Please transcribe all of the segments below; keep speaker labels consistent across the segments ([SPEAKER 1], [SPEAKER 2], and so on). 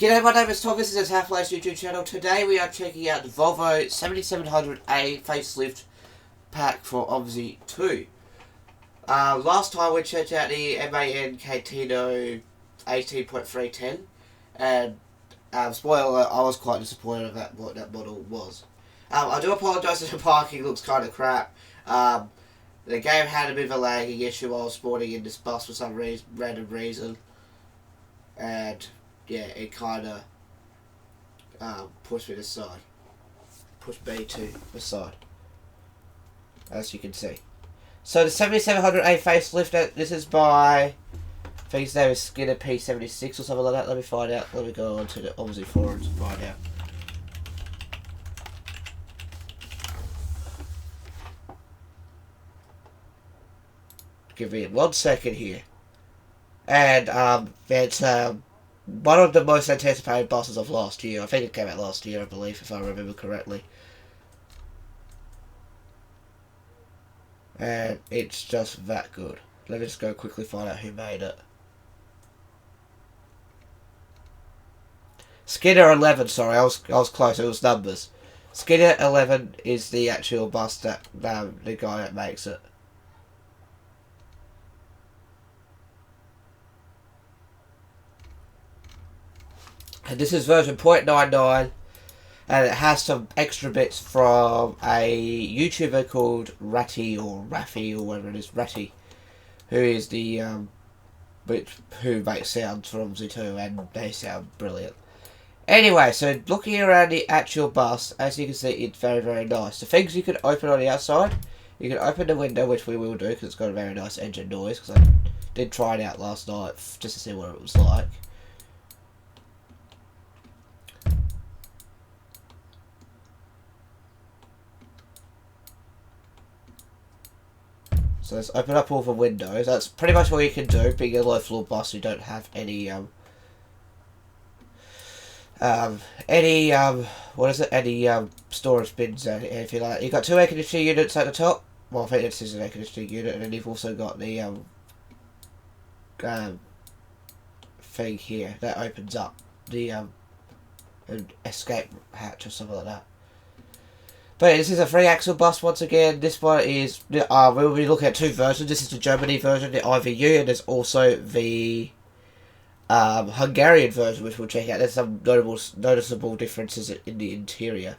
[SPEAKER 1] G'day, my name is Tom, this is the Half-Life YouTube channel. Today we are checking out the VOLVO 7700A Facelift pack for OMSI 2. Last time we checked out the MAN Catino 18.310 and spoiler alert, I was quite disappointed of what that model was. I do apologise if the parking looks kind of crap. The game had a bit of a lagging issue while I was spawning in this bus for some random reason. And yeah, it kind of pushed me to the side. Pushed me to the side. As you can see. So the 7700A Facelift, this is by, I think his name is Skinner P76 or something like that. Let me find out. Let me go on to the OMSI forums and find out. Give me 1 second here. And it's one of the most anticipated bosses of last year. I think it came out last year, I believe, if I remember correctly. And it's just that good. Let me just go quickly find out who made it. Skinner 11, sorry, I was close, it was numbers. Skinner 11 is the actual boss that the guy that makes it. And this is version 0.99, and it has some extra bits from a YouTuber called Ratty or Raffy or whatever it is, Ratty, who is the who makes sounds for OMSI 2, and they sound brilliant. Anyway, so looking around the actual bus, as you can see, it's very, very nice. The things you can open on the outside, you can open the window, which we will do because it's got a very nice engine noise. Because I did try it out last night just to see what it was like. So let's open up all the windows. That's pretty much all you can do, being a low floor bus. You don't have any storage bins or anything like that. You've got two air conditioning units at the top. Well, I think this is an air conditioning unit, and then you've also got the thing here that opens up the an escape hatch or something like that. But this is a 3-axle bus once again. This one is, we'll be looking at two versions. This is the Germany version, the IVU, and there's also the Hungarian version, which we'll check out. There's some noticeable differences in the interior.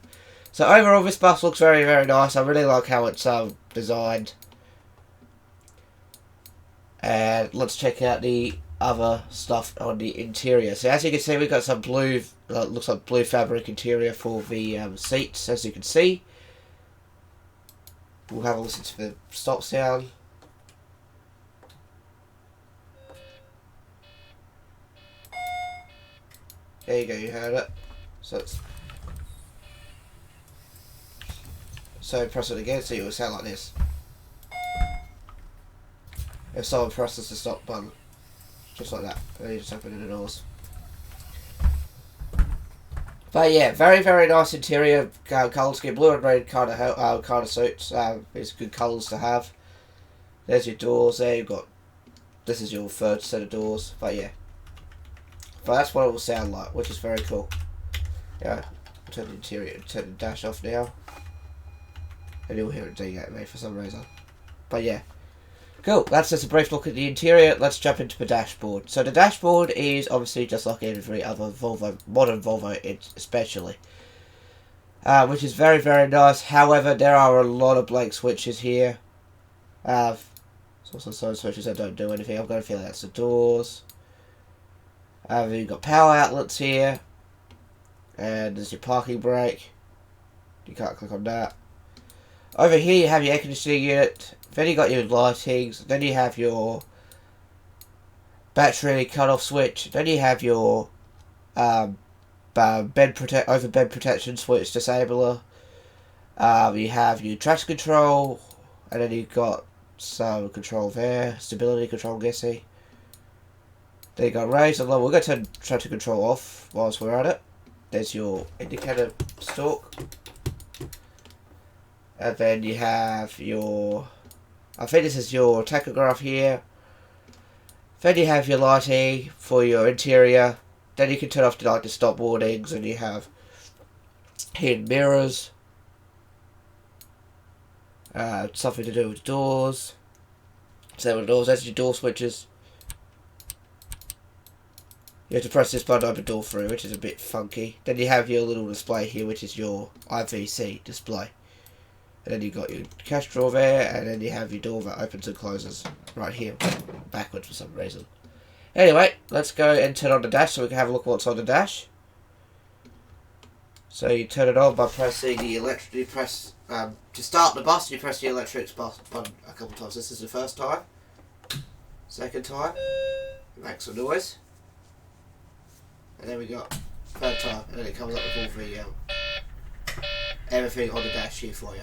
[SPEAKER 1] So overall, this bus looks very, very nice. I really like how it's designed. And let's check out the other stuff on the interior. So as you can see, we've got some blue, looks like blue fabric interior for the seats, as you can see. We'll have a listen to the stop sound. There you go, you heard it. So press it again, so it will sound like this. If someone presses the stop button. Just like that. And you just open the doors. But yeah, very, very nice interior. Colour scheme, blue and red kind of suits. It's good colours to have. There's your doors there. You've got, this is your third set of doors. But yeah. But that's what it will sound like, which is very cool. Yeah. Turn the interior, turn the dash off now. And you'll hear it ding at me for some reason. But yeah. Cool, that's just a brief look at the interior. Let's jump into the dashboard. So the dashboard is obviously just like every other Volvo, modern Volvo especially. Which is very, very nice. However, there are a lot of blank switches here. There's also some switches that don't do anything. I'm going to feel that's the doors. You've got power outlets here. And there's your parking brake. You can't click on that. Over here you have your air conditioning unit. Then you got your lightings. Then you have your battery cut-off switch. Then you have your bed protection switch disabler. You have your traction control, and then you've got some control there, stability control, I'm guessing. Then you got raise and lower. We're going to turn traction control off whilst we're at it. There's your indicator stalk. And then you have your, I think this is your tachograph here. Then you have your lighting for your interior. Then you can turn off like the stop warnings, and you have hidden mirrors. Something to do with doors. So with doors, that's your door switches. You have to press this button to open door through, which is a bit funky. Then you have your little display here, which is your IVC display. And then you've got your cash drawer there, and then you have your door that opens and closes right here, backwards for some reason. Anyway, let's go and turn on the dash so we can have a look at what's on the dash. So you turn it on by pressing the electric. You press to start the bus. You press the electric button a couple of times. This is the first time. Second time, it makes some noise. And then we got third time, and then it comes up with all the everything on the dash here for you,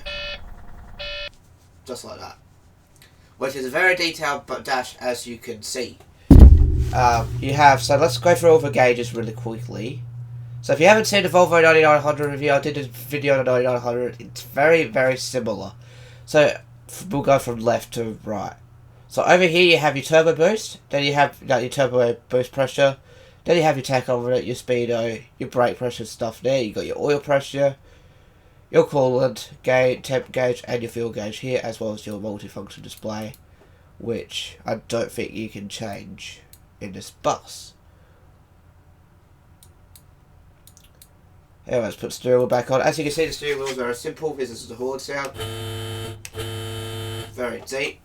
[SPEAKER 1] just like that. Which is a very detailed dash, as you can see. You have, so let's go through all the gauges really quickly. So if you haven't seen the VOLVO 9900 review, I did a video on the 9900. It's very, very similar. So we'll go from left to right. So over here you have your turbo boost, then you have your turbo boost pressure, then you have your tachometer, your speedo, your brake pressure stuff there. You got your oil pressure, your coolant gauge, temp gauge, and your fuel gauge here, as well as your multifunction display, which I don't think you can change in this bus. Anyway, let's put the steering wheel back on. As you can see, the steering wheel is very simple. This is the horn sound, very deep.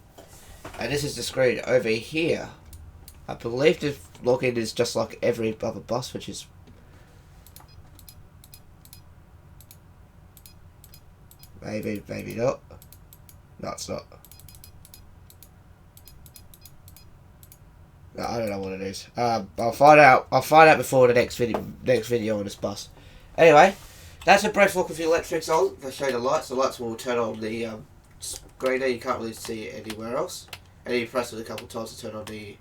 [SPEAKER 1] And this is the screen over here. I believe the login is just like every other bus, which is maybe not. No, it's not. No, I don't know what it is. I'll find out. I'll find out before the next video on this bus. Anyway, that's a brief look of the electrics on. I'll show you the lights. The lights will turn on the screen there. You can't really see it anywhere else. And you press it a couple of times to turn on the.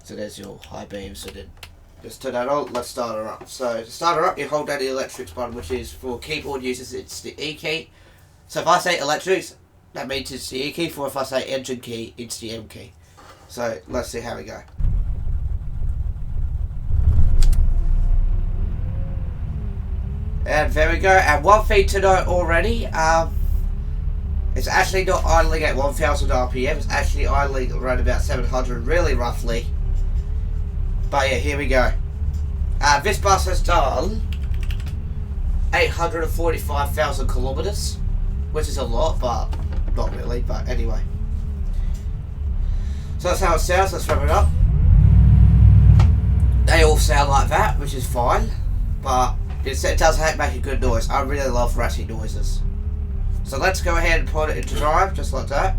[SPEAKER 1] So there's your high beams. So then just turn that on. Let's start her up. So to start her up, you hold down the electrics button, which is for keyboard users. It's the E key. So if I say electrics, that means it's the E key. For if I say engine key, it's the M key. So let's see how we go. And there we go. And one thing to note already, it's actually not idling at 1000 RPM. It's actually idling around about 700, really roughly. But yeah, here we go. This bus has done 845,000 kilometers, which is a lot, but not really. But anyway, so that's how it sounds. Let's wrap it up. They all sound like that, which is fine, but it does make a good noise. I really love ratty noises. So let's go ahead and put it into drive, just like that.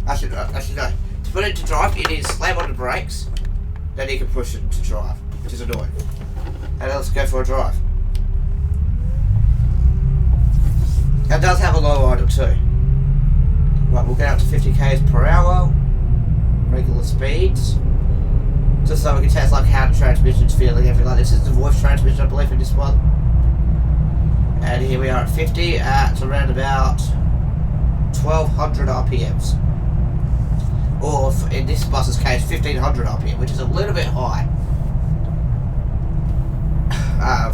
[SPEAKER 1] Actually no. To put it into drive, you need to slam on the brakes, then you can push it to drive, which is annoying. And let's go for a drive. It does have a low idle too. Right, we'll get up to 50 km per hour, regular speeds. Just so we can test like how the transmission's feeling, everything like this. Is the voice transmission, I believe, in this one. And here we are at 50 at around about 1200 RPMs. Or in this bus's case, 1500 RPM, which is a little bit high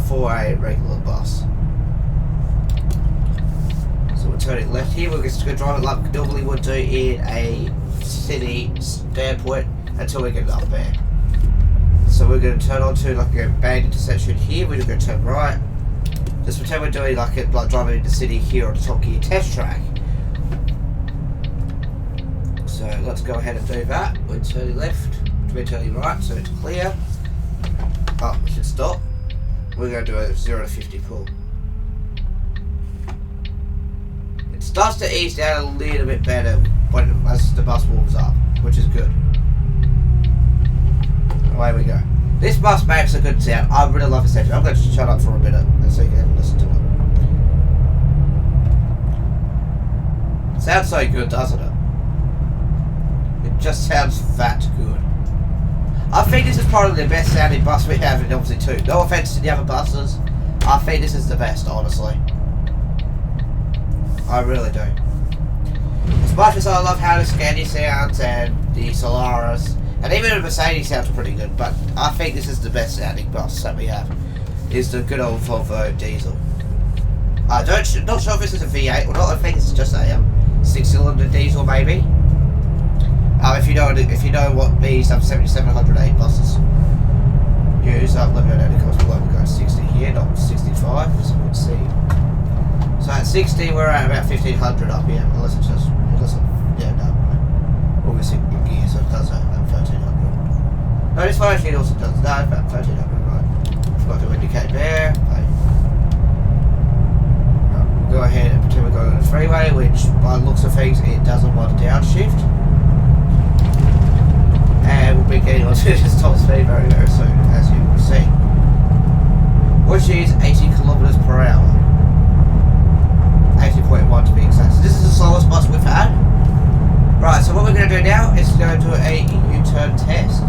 [SPEAKER 1] for a regular bus. So we're turning left here. We're just going to drive it like we normally would do in a city standpoint until we get up there. So we're going to turn on to like a band intersection here. We're going to turn right. Just pretend we're doing like driving in the city here on the Top Gear test track. So let's go ahead and do that. We're turning left, we're turning right, so it's clear. Oh, we should stop. We're going to do a 0 to 50 pull. It starts to ease down a little bit better as the bus warms up, which is good. Away we go. This bus makes a good sound. I really love this engine. I'm going to shut up for a minute so you can have a listen to it. Sounds so good, doesn't it? It just sounds that good. I think this is probably the best sounding bus we have in OMSI 2. No offense to the other buses. I think this is the best, honestly. I really do. As much as I love how the Scania sounds and the Solaris, And even a Mercedes sounds pretty good, but I think this is the best sounding bus that we have. Is the good old Volvo diesel. Not sure if this is a V8 or not. I think it's just a 6-cylinder diesel, maybe. If you know what these 7700A buses use, let me know in the comments below. We've got 60 here, not 65, as you can see. So at 60, we're at about 1500 RPM, unless it doesn't, yeah, no. Obviously in gear, so it does at 1300. No, this one actually also does that, about 1300, right? Got to indicate there. Go ahead and pretend we're going on the freeway, which by the looks of things it doesn't want to downshift. And we'll be getting onto this top speed very, very soon, as you will see. Which is 80 kilometers per hour. 80.1 to be exact. So this is the slowest bus we've had. Right, so what we're going to do now is go to a U-turn test.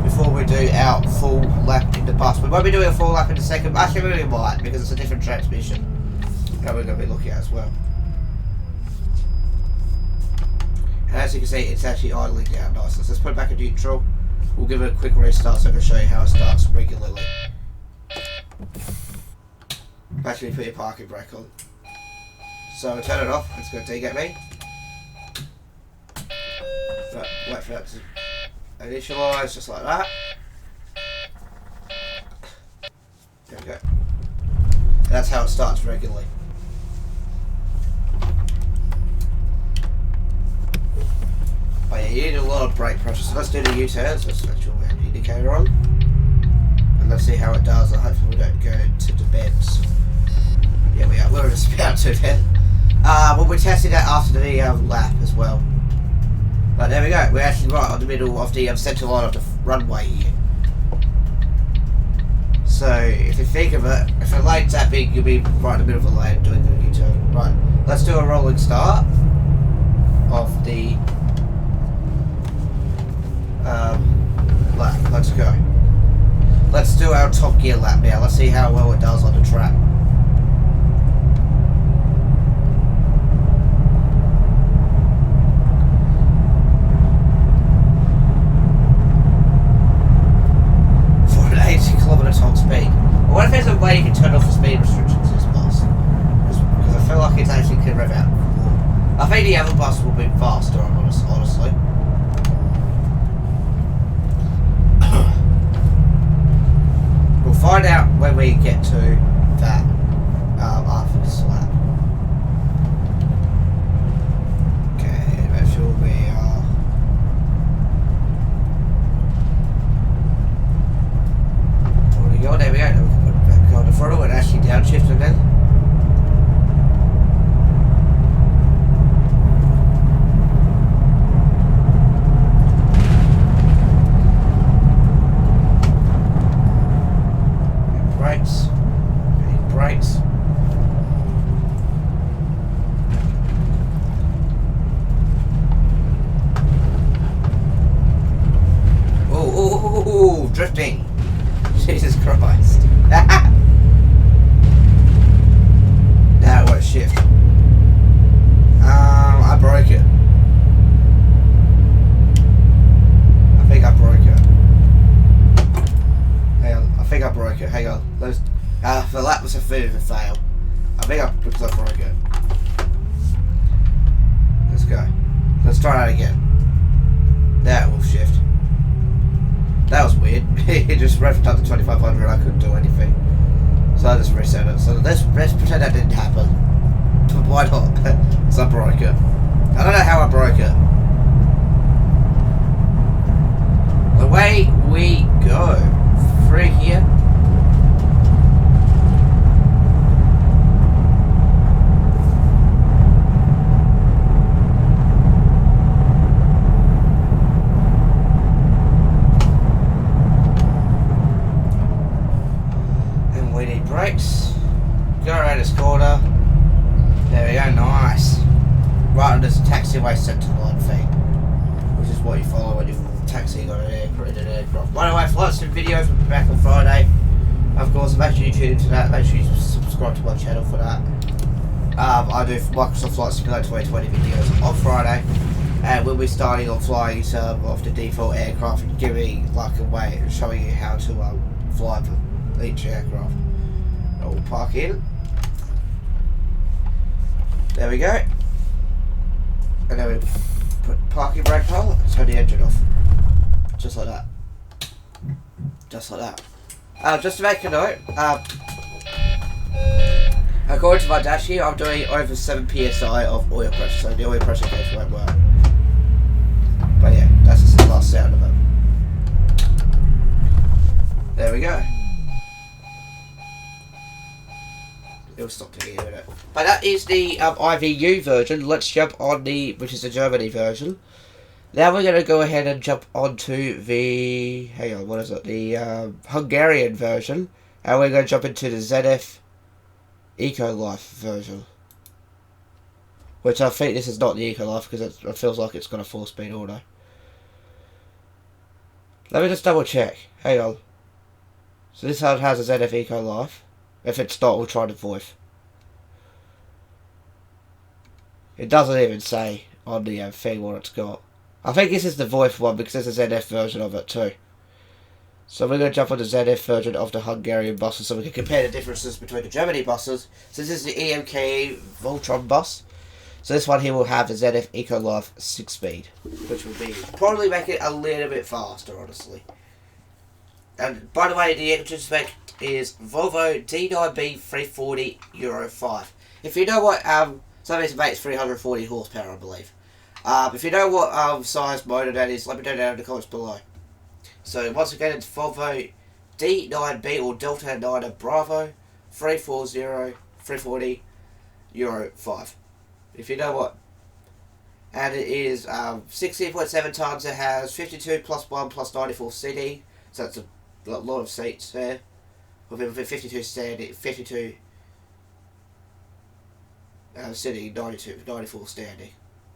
[SPEAKER 1] Before we do our full lap in the bus. We won't be doing a full lap in the second. Actually, we really might, because it's a different transmission that we're going to be looking at as well. And as you can see, it's actually idling down nicely. So let's put it back in neutral. We'll give it a quick restart so I can show you how it starts regularly. Actually, put your parking brake on. So we'll turn it off. It's going to dig-get me. Right, wait for that to initialise, just like that. There we go. And that's how it starts regularly. Oh yeah, you need a lot of brake pressure. So let's do the U-turns. Let's switch your indicator on. And let's see how it does. And hopefully we don't go into the bends. Yeah, we are. We're just about to then. Well, we tested that after the lap as well. But there we go. We're actually right on the middle of the centre line of the runway here. So if you think of it, if a lane's that big, you'll be right in the middle of the lane doing the U-turn. Right. Let's do a rolling start of the lap. Let's go. Let's do our top gear lap now. Let's see how well it does on the track. For an 80 km top speed. I wonder if there's a way you can turn off the speed restrictions in this bus. Because I feel like it's actually can rev out more. I think the other bus will be faster, honestly. We'll find out when we get to that after this lap. Okay, make sure we are. There we go. Now we can put it back on the throttle and actually downshift again. Brakes. Oh, drifting. Jesus Christ. Now what a shift. I broke it. I think I broke it. Hang on, I think I broke it. Hang on. The lap was a bit of a fail. I think because I broke it. Let's go. Let's try that again. That will shift. That was weird. It just revved up to 2500 and I couldn't do anything. So I just reset it. So let's pretend that didn't happen. But why not? Because I broke it. I don't know how I broke it. Away we go. Through here. Brakes, go around this corner, there we go, nice, right on this taxiway centre line thing, which is what you follow when you're taxiing on an aircraft. By the way, if lots of videos, we'll be back on Friday, of course. Make sure you tune into that, make sure you subscribe to my channel for that. I do Microsoft Flight Simulator 2020 videos on Friday, and we'll be starting on flying some of the default aircraft and giving like a way and showing you how to fly for each aircraft. And we'll park in. There we go. And then we put parking brake on, turn the engine off. Just like that. Just like that. Just to make a note, according to my dash here, I'm doing over 7 psi of oil pressure, so the oil pressure gauge won't work. But yeah, that's just the last sound of it. There we go. It'll stop to hear it. But that is the IVU version. Let's jump on which is the Germany version. Now we're going to go ahead and jump onto the, hang on, what is it? The Hungarian version. And we're going to jump into the ZF Eco-Life version. Which I think this is not the Eco-Life because it feels like it's got a 4-speed auto. Let me just double check. Hang on. So this one has a ZF Eco-Life. If it's not, we'll try the VoIF. It doesn't even say on the thing what it's got. I think this is the VoIF one because there's a ZF version of it too. So we're going to jump on the ZF version of the Hungarian buses so we can compare the differences between the Germany buses. So this is the EMK Voltron bus. So this one here will have the ZF Eco-Life 6-speed, which will probably make it a little bit faster, honestly. And by the way, the engine spec is Volvo D9B 340 Euro 5. If you know what, some of these mates 340 horsepower, I believe. If you know what size motor that is, let me know down in the comments below. So once again, it's Volvo D9B or Delta 9 Bravo 340 Euro 5. If you know what. And it is 16.7 tons. It has 52 plus 1 plus 94 seating. So that's a lot of seats there. With 52 standing, 52 sitting, 94 standing.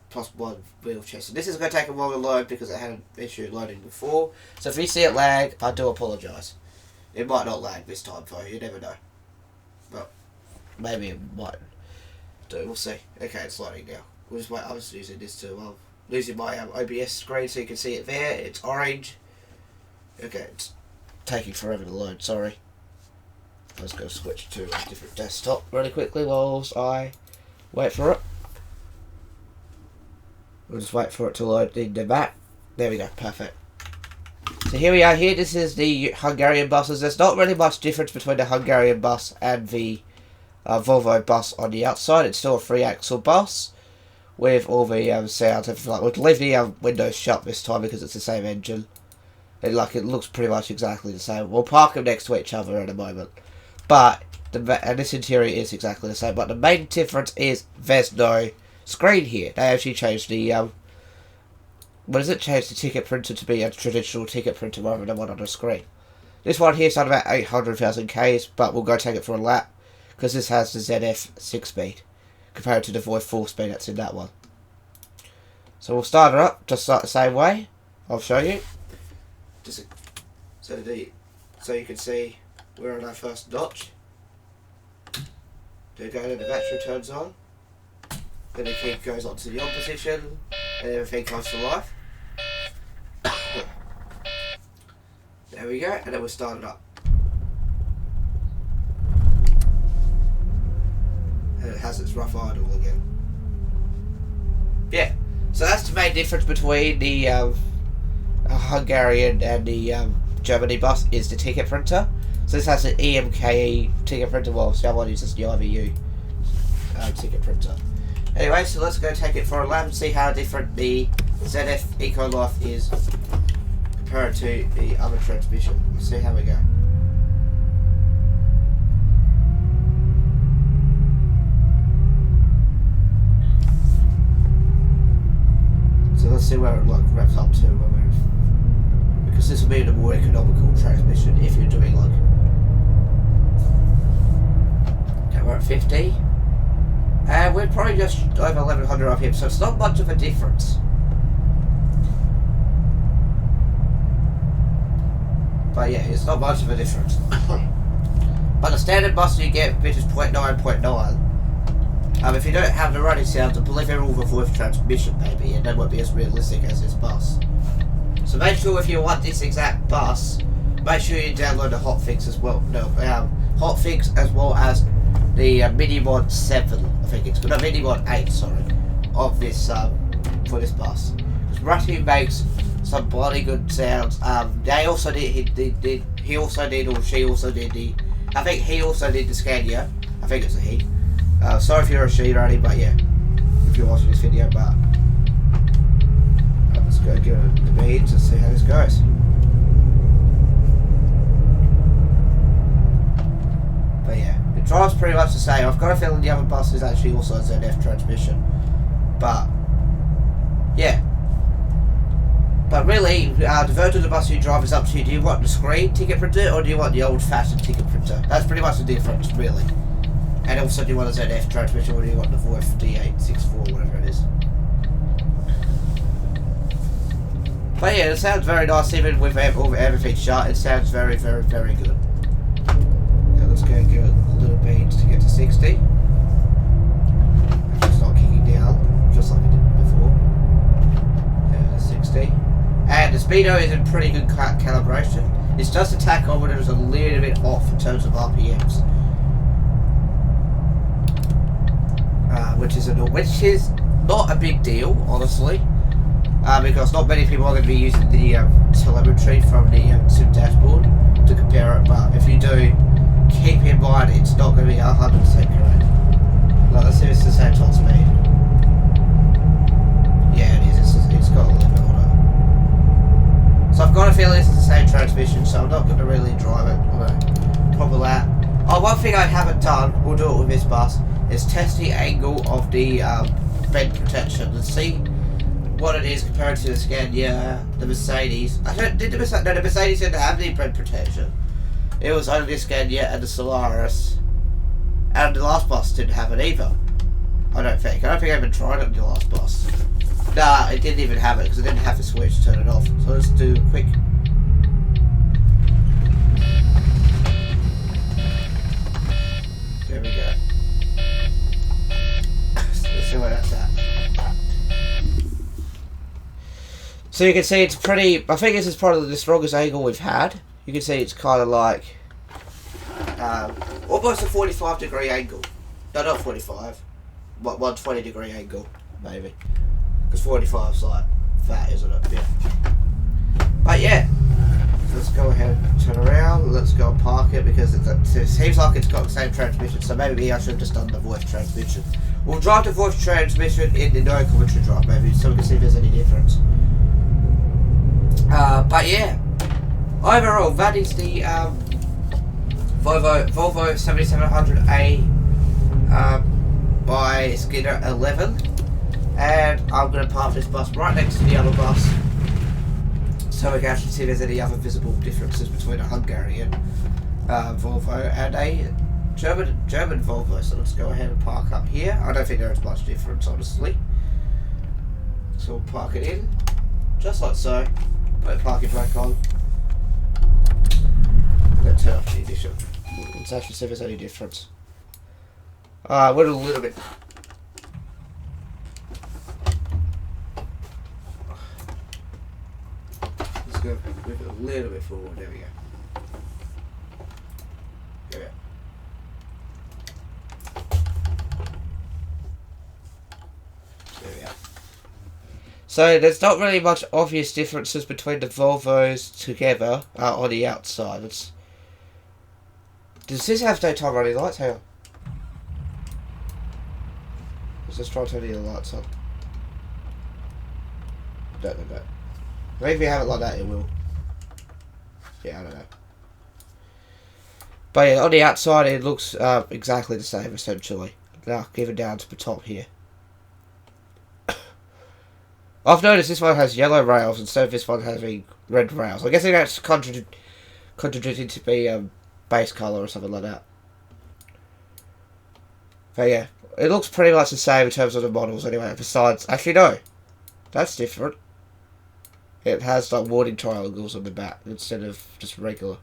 [SPEAKER 1] Plus 1 wheelchair. So this is going to take a while to load because it had an issue loading before. So if you see it lag, I do apologise. It might not lag this time though, you never know. But maybe it might do, we'll see. Okay, it's loading now. We'll just wait. I was using this to losing my OBS screen so you can see it there. It's orange. Okay, it's taking forever to load, sorry. I was going to switch to a different desktop really quickly whilst I wait for it. We'll just wait for it to load in the map. There we go, perfect. So here we are here, this is the Hungarian buses. There's not really much difference between the Hungarian bus and the Volvo bus on the outside. It's still a 3-axle bus with all the sounds. We'll leave the windows shut this time because it's the same engine. It looks pretty much exactly the same. We'll park them next to each other in a moment. But, and this interior is exactly the same, but the main difference is there's no screen here. They actually changed the, changed the ticket printer to be a traditional ticket printer rather than one on the screen. This one here's on about 800,000 Ks, but we'll go take it for a lap, because this has the ZF 6-speed, compared to the VoIF 4-speed that's in that one. So we'll start it up, just the same way. I'll show you. So you can see we're on our first notch. There we go, then the battery turns on. Then the key goes on to the on position, and everything comes to life. There we go, and then we'll start it up. And it has its rough idle again. Yeah, so that's the main difference between the Hungarian and the Germany bus is the ticket printer. So this has an EMKE ticket printer, well, the other one uses the IVU ticket printer. Anyway, so let's go take it for a lap and see how different the ZF Eco-Life is compared to the other transmission. Let's see how we go. So let's see where it wraps up to, because this will be the more economical transmission if you're doing okay, we're at 50. And we're probably just over 1100 RPM, so it's not much of a difference. But yeah, it's not much of a difference. But the standard bus you get, which is 0.9, If you don't have the running sounds, I believe they're all the VoLVO transmission maybe, and they won't be as realistic as this bus. So make sure if you want this exact bus, make sure you download the hotfix as well. No, hotfix as well as the Minimod 7, I think it's called. No, Minimod 8, sorry, of this for this bus. Because Ratty makes some bloody good sounds. They also did. He also did, or she also did the. I think he also did the Scania. I think it's a he. Sorry if you're a she, Ratty, but yeah, if you're watching this video, but. Let's go give it the beads and see how this goes. But yeah, it drives pretty much the same. I've got a feeling the other bus is actually also a ZF transmission. But yeah. But really, the version of the bus you drive is up to you. Do you want the screen ticket printer or do you want the old-fashioned ticket printer? That's pretty much the difference, really. And also, do you want a ZF transmission or do you want the VoLVO D864, whatever it is? But yeah, it sounds very nice, even with everything shut. It sounds very, very, very good. Yeah, let's go and give it a little beans to get to 60. It's not kicking down, just like it did before. Yeah, that's 60. And the speedo is in pretty good calibration. It's just the tachometer is a little bit off in terms of RPMs. Which is not a big deal, honestly. Because not many people are going to be using the telemetry from the sim dashboard to compare it, but if you do, keep in mind it's not going to be 100% correct. Like, let's see if it's the same top speed. Yeah, it is. It's got a little bit on it. So I've got a feeling this is the same transmission, so I'm not going to really drive it on a proper lap. Oh, one thing I haven't done, we'll do it with this bus, is test the angle of the bed protection and see what it is compared to the Scania, the Mercedes. The Mercedes didn't have any bed protection. It was only the Scania and the Solaris. And the last bus didn't have it either. I don't think I even tried it on the last bus. Nah, it didn't even have it because it didn't have the switch to turn it off. So let's do a quick. There we go. Let's see where that's at. So you can see it's pretty, I think this is probably the strongest angle we've had. You can see it's kind of like almost a 45-degree angle. No, not 45, but 120-degree angle, maybe. Because 45's like that, isn't it? Yeah. But yeah, let's go ahead and turn around. Let's go and park it because it seems like it's got the same transmission. So maybe I should have just done the VoLVO transmission. We'll drive the VoLVO transmission in the no commentary drive, maybe, so we can see if there's any difference. But yeah, overall that is the VOLVO 7700A by Skinner 11, and I'm going to park this bus right next to the other bus so we can actually see if there's any other visible differences between a Hungarian VOLVO and a German VOLVO. So let's go ahead and park up here. I don't think there is much difference, honestly. So we'll park it in just like so. Put the parking brake on. And then turn off the ignition. Let's actually see if there's any difference. Went a little bit. Let's go move it a little bit forward. There we go. There we go. There we go. So there's not really much obvious differences between the VOLVOs together on the outside. Does this have daytime running lights? Hang on. Let's just try turning the lights on. No. Maybe if you have it like that, it will. Yeah, I don't know. But yeah, on the outside, it looks exactly the same, essentially. Now, even down to the top here. I've noticed this one has yellow rails instead of this one having red rails. I guess that's contradicting to be base colour or something like that. But yeah, it looks pretty much the same in terms of the models anyway. Besides, actually no, that's different. It has like warning triangles on the back instead of just regular.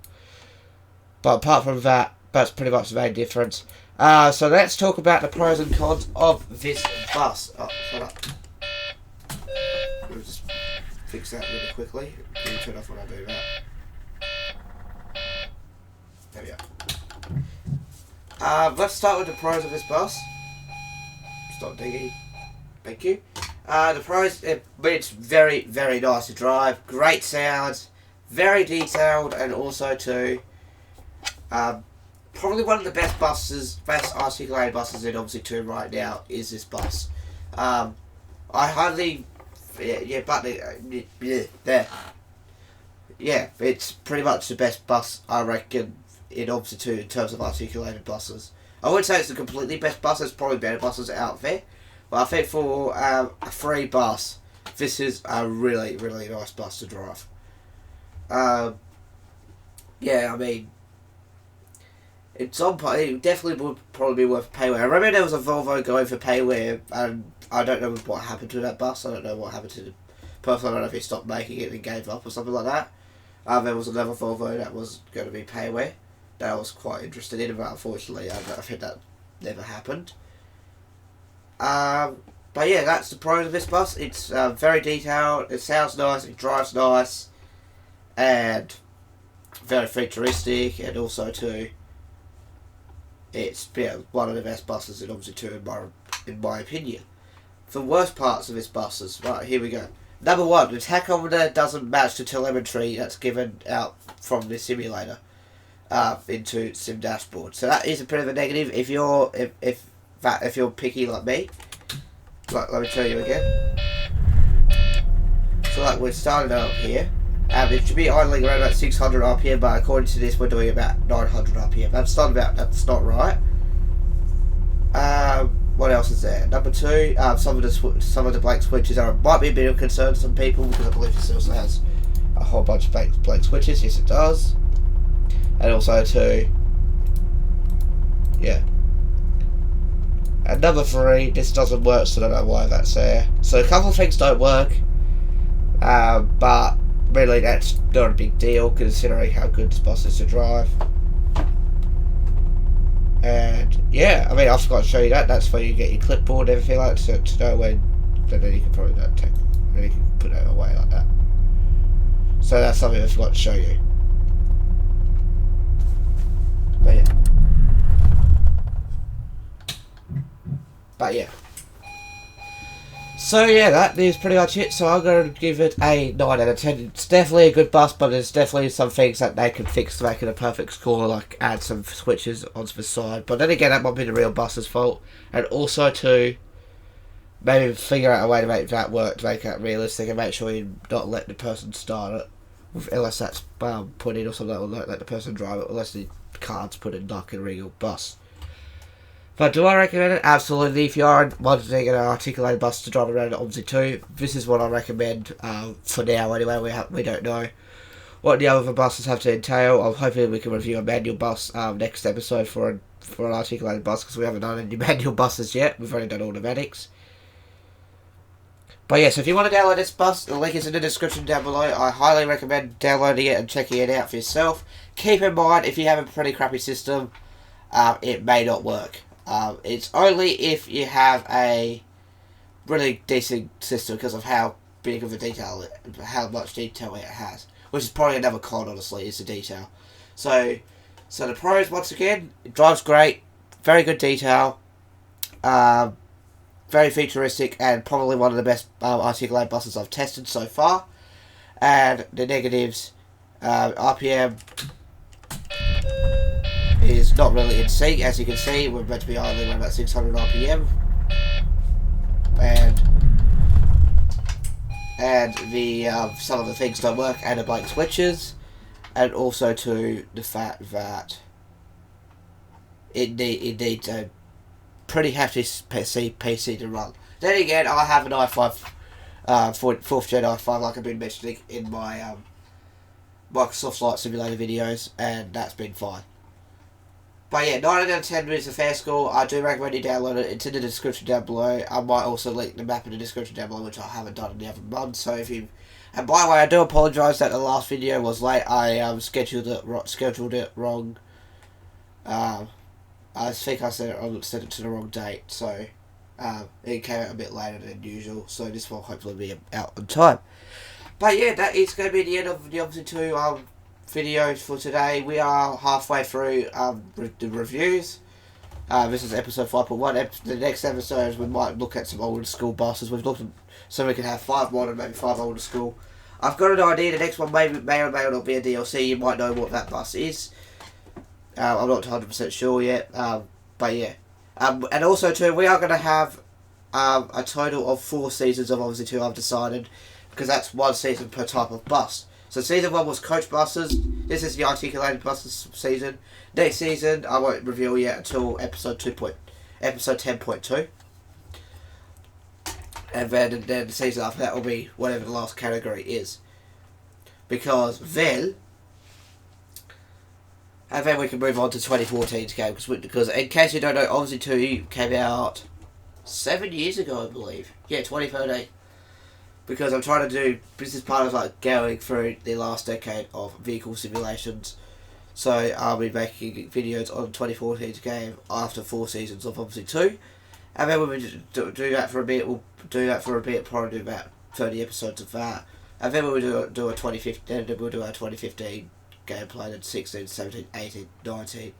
[SPEAKER 1] But apart from that, that's pretty much the main difference. So let's talk about the pros and cons of this bus. Oh, hold up. We'll just fix that really quickly. Can you turn off when I do that? There we go. Let's start with the pros of this bus. Stop digging. Thank you. The pros, it's very, very nice to drive. Great sounds. Very detailed, and also too, probably one of the best articulated buses in OMSI 2 right now is this bus. I hardly, it's pretty much the best bus I reckon in OMSI 2 in terms of articulated buses. I wouldn't say it's the completely best bus. There's probably better buses out there, but I think for a free bus, this is a really, really nice bus to drive. It definitely would probably be worth payware. I remember there was a Volvo going for payware, and I don't know what happened to that bus. I don't know what happened to the person. I don't know if he stopped making it and gave up or something like that. There was another Volvo that was going to be payware that I was quite interested in, but unfortunately I think that never happened. But yeah, that's the pros of this bus. It's very detailed, it sounds nice, it drives nice, and very futuristic, and also too, it's one of the best buses in OMSI 2 in my opinion. The worst parts of this bus is, right, here we go. Number one, the tachometer doesn't match the telemetry that's given out from the simulator into sim dashboard. So that is a bit of a negative if you're if you're picky like me. Like, let me show you again. So like we're starting out here. It should be idling around about 600 RPM, but according to this we're doing about 900 RPM. That's not right. What else is there? Number two, some of the blank switches might be a bit of concern to some people, because I believe this also has a whole bunch of blank switches. Yes, it does. And also too, yeah. And number three, this doesn't work, so I don't know why that's there. So a couple of things don't work, but really that's not a big deal considering how good this bus is to drive. And yeah, I mean, I forgot to show you that. That's where you get your clipboard and everything like that to know when. Then you can probably then you can put it away like that. So that's something I forgot to show you. But yeah. So yeah, that is pretty much it. So I'm going to give it a 9 out of 10. It's definitely a good bus, but there's definitely some things that they can fix to make it a perfect score, like add some switches onto the side. But then again, that might be the real bus's fault. And also to maybe figure out a way to make that work, to make it realistic, and make sure you not let the person start it, unless that's put in or something, or not let the person drive it, unless the card's put in like a real bus. But do I recommend it? Absolutely. If you are wanting an articulated bus to drive around at OMSI 2, this is what I recommend for now anyway. We don't know what the other buses have to entail. I'm hoping we can review a manual bus next episode for an articulated bus, because we haven't done any manual buses yet. We've only done automatics. But yeah, so if you want to download this bus, the link is in the description down below. I highly recommend downloading it and checking it out for yourself. Keep in mind, if you have a pretty crappy system, it may not work. It's only if you have a really decent system, because of how big of a detail, how much detail it has. Which is probably another con, honestly, is the detail. So the pros, once again, it drives great, very good detail, very futuristic, and probably one of the best articulated buses I've tested so far. And the negatives, RPM is not really in sync. As you can see, we're meant to be idling around about 600 RPM, and the some of the things don't work, and the blank switches, and also to the fact that it needs a pretty hefty PC to run. Then again, I have an i5, 4th gen i5, like I've been mentioning in my Microsoft Flight Simulator videos, and that's been fine. But yeah, 9 out of 10 is a fair score. I do recommend you download it. It's in the description down below. I might also link the map in the description down below, which I haven't done in the other month. So if you... And by the way, I do apologise that the last video was late. I scheduled it wrong. I think I set it to the wrong date, so it came out a bit later than usual, so this will hopefully be out on time. But yeah, that is going to be the end of the OMSI 2 videos for today. We are halfway through the reviews. This is episode 5.1. The next episode we might look at some older school buses. We've looked at, so we can have 5 modern, maybe 5 older school. I've got an idea. The next one may or may not be a DLC. You might know what that bus is. I'm not 100% sure yet. But yeah. And also too, we are going to have a total of 4 seasons of OMSI 2. I've decided, because that's 1 season per type of bus. So season 1 was coach buses. This is the articulated buses season. Next season I won't reveal yet until episode 10.2. And then the season after that will be whatever the last category is. Because then we can move on to 2014's game. Because in case you don't know, OMSI 2 came out 7 years ago, I believe. Yeah, 2013. Because I'm trying to do, this is part of like going through the last decade of vehicle simulations. So I'll be making videos on 2014's game after 4 seasons of OMSI 2. And then when we do that for a bit, probably do about 30 episodes of that. And then when we do a 2015, then we'll do our 2015 gameplay, then 16, 17, 18, 19.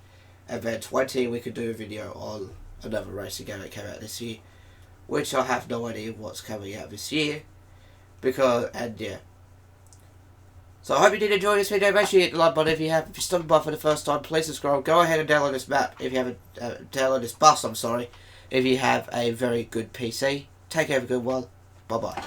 [SPEAKER 1] And then 20 we could do a video on another racing game that came out this year. Which I have no idea what's coming out this year. Yeah. So I hope you did enjoy this video. Make sure you hit the like button if you have. If you're stopping by for the first time, please subscribe. Go ahead and download this map if you haven't. Download this bus, I'm sorry. If you have a very good PC. Take care, have a good one. Bye bye.